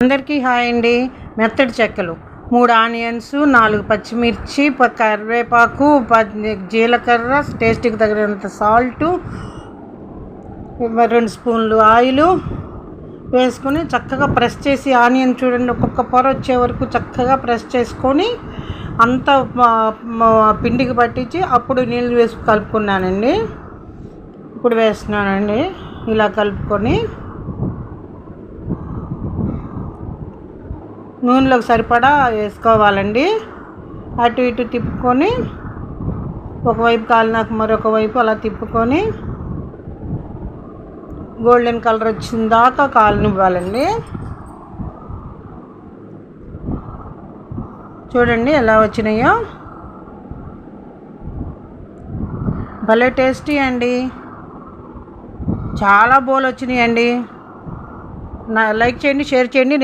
అందరికీ హాయ్ అండి. మెత్తడి చెక్కలు 3 ఆనియన్స్, 4 పచ్చిమిర్చి, కరివేపాకు, జీలకర్ర, టేస్ట్కి తగినంత సాల్టు, 2 స్పూన్లు ఆయిల్ వేసుకొని చక్కగా ప్రెస్ చేసి, ఆనియన్ చూడండి ఒక్కొక్క పొర వచ్చే వరకు చక్కగా ప్రెస్ చేసుకొని అంతా పిండికి పట్టించి అప్పుడు నీళ్ళు వేసి కలుపుకున్నానండి. ఇప్పుడు వేస్తున్నానండి. ఇలా కలుపుకొని నూనెలోకి సరిపడా వేసుకోవాలండి. అటు ఇటు తిప్పుకొని ఒకవైపు కాలినాక మరొక వైపు అలా తిప్పుకొని గోల్డెన్ కలర్ వచ్చిన దాకా కాలనివ్వాలండి. చూడండి ఎలా వచ్చినాయో, భలే టేస్టీ అండి. చాలా బోల్ వచ్చినాయండి. లైక్ చేయండి, షేర్ చేయండి.